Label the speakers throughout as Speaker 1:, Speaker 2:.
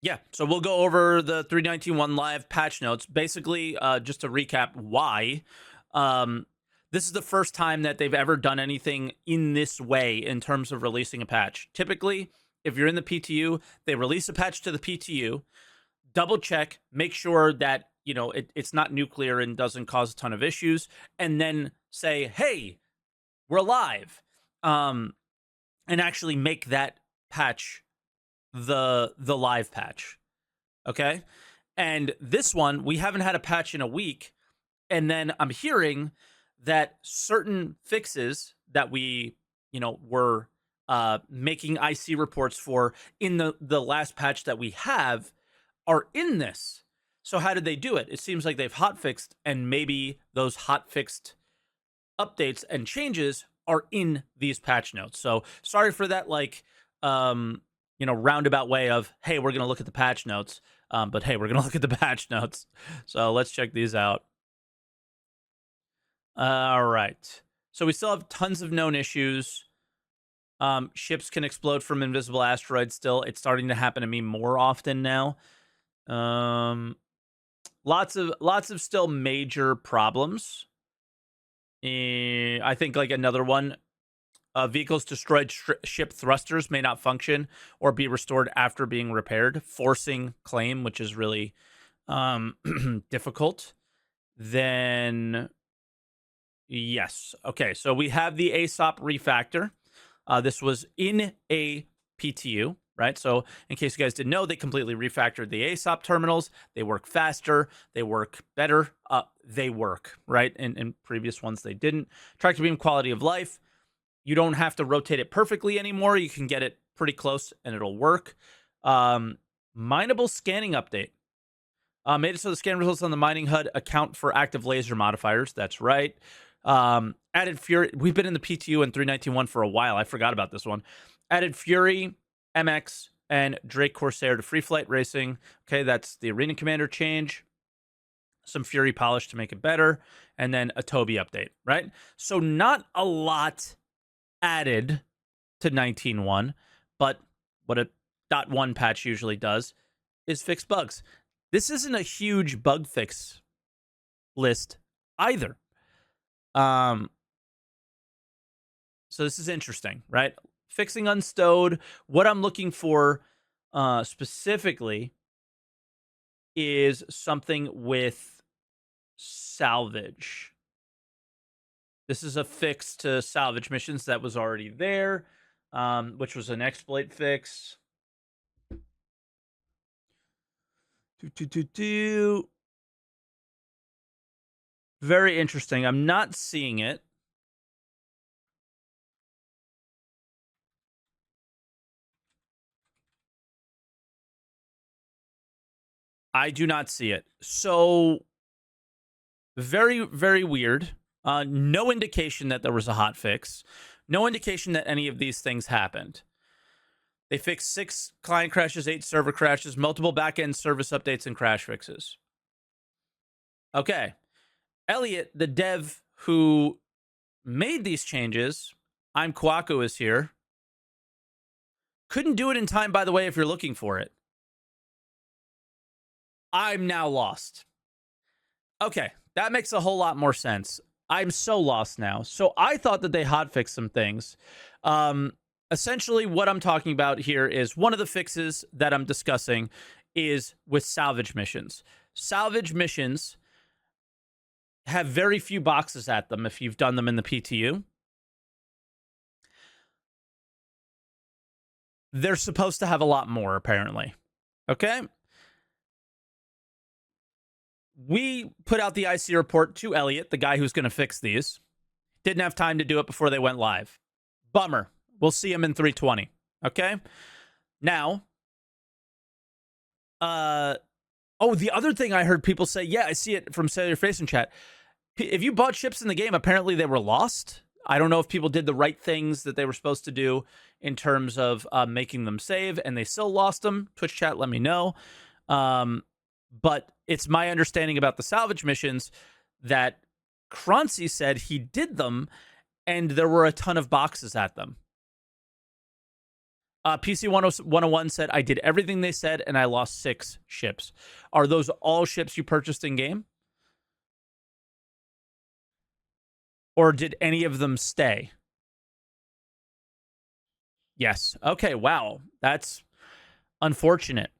Speaker 1: Yeah, so we'll go over the 3.19.1 live patch notes. Basically, just to recap why, um, this is the first time that they've ever done anything in this way in terms of releasing a patch. Typically, if you're in the PTU, they release a patch to the PTU, double check, make sure that it's not nuclear and doesn't cause a ton of issues, and then say, "Hey, we're live," and actually make that patch the live patch. Okay. And this one, we haven't had a patch in a week. And then I'm hearing that certain fixes that we, were making IC reports for in the last patch that we have are in this. So how did they do it? It seems like they've hotfixed, and maybe those hotfixed updates and changes are in these patch notes. So sorry for that, roundabout way of, hey, we're going to look at the patch notes. But hey, we're going to look at the patch notes. So let's check these out. All right. So we still have tons of known issues. Ships can explode from invisible asteroids still. It's starting to happen to me more often now. Lots of still major problems. I think like another one, vehicles destroyed ship thrusters may not function or be restored after being repaired, forcing claim, which is really difficult. Then, yes. Okay, so we have the ASOP refactor. This was in a PTU, right? So in case you guys didn't know, they completely refactored the ASOP terminals. They work faster. They work better. They work, right? In previous ones, they didn't. Tractor beam quality of life. You don't have to rotate it perfectly anymore. You can get it pretty close and it'll work. Mineable scanning update. Made it so the scan results on the mining HUD account for active laser modifiers. That's right. Added Fury. We've been in the PTU and 3.19.1 for a while. I forgot about this one. Added Fury, MX, and Drake Corsair to free flight racing. Okay, that's the Arena Commander change. Some Fury polish to make it better. And then a Toby update, right? So not a lot added to 19.1, but what a .1 patch usually does is fix bugs. This isn't a huge bug fix list either. So this is interesting, right? Fixing unstowed. What I'm looking for specifically is something with salvage. This is a fix to salvage missions that was already there, which was an exploit fix. Very interesting. I'm not seeing it. I do not see it. So very, very weird. No indication that there was a hot fix. No indication that any of these things happened. They fixed 6 client crashes, 8 server crashes, multiple backend service updates, and crash fixes. Okay. Elliot, the dev who made these changes, I'm Kwaku is here. Couldn't do it in time, by the way, if you're looking for it. I'm now lost. Okay, that makes a whole lot more sense. I'm so lost now. So I thought that they hotfixed some things. Essentially, what I'm talking about here is one of the fixes that I'm discussing is with salvage missions. Salvage missions have very few boxes at them if you've done them in the PTU. They're supposed to have a lot more, apparently. Okay? We put out the IC report to Elliot, the guy who's going to fix these. Didn't have time to do it before they went live. Bummer. We'll see him in 320. Okay? Now, the other thing I heard people say, yeah, I see it from Cellular Face in chat. If you bought ships in the game, apparently they were lost. I don't know if people did the right things that they were supposed to do in terms of making them save, and they still lost them. Twitch chat, let me know. But it's my understanding about the salvage missions that Croncy said he did them, and there were a ton of boxes at them. PC 101 said, I did everything they said and I lost 6 ships. Are those all ships you purchased in game? Or did any of them stay? Yes. Okay. Wow. That's unfortunate.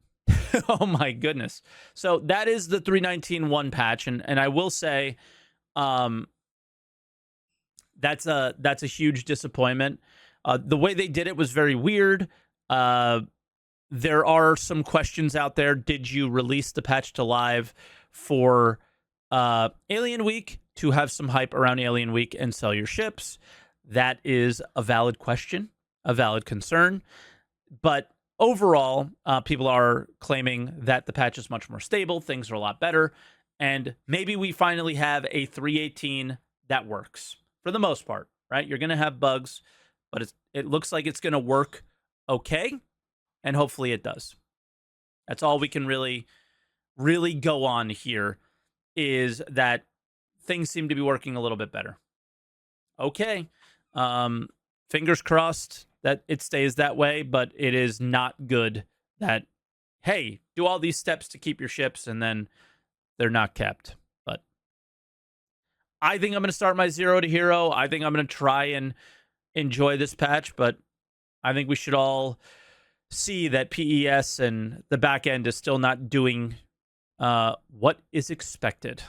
Speaker 1: Oh my goodness. So that is the 319.1 patch, and I will say, that's a huge disappointment. The way they did it was very weird. There are some questions out there. Did you release the patch to live for Alien Week to have some hype around Alien Week and sell your ships? That is a valid question, a valid concern. But overall, people are claiming that the patch is much more stable. Things are a lot better. And maybe we finally have a 318 that works for the most part, right? You're going to have bugs, but it looks like it's going to work okay. And hopefully it does. That's all we can really go on here, is that things seem to be working a little bit better. Okay. Fingers crossed that it stays that way, but it is not good that, hey, do all these steps to keep your ships and then they're not kept. But I think I'm going to start my 0 to hero. I think I'm going to try and enjoy this patch, but I think we should all see that PES and the back end is still not doing what is expected.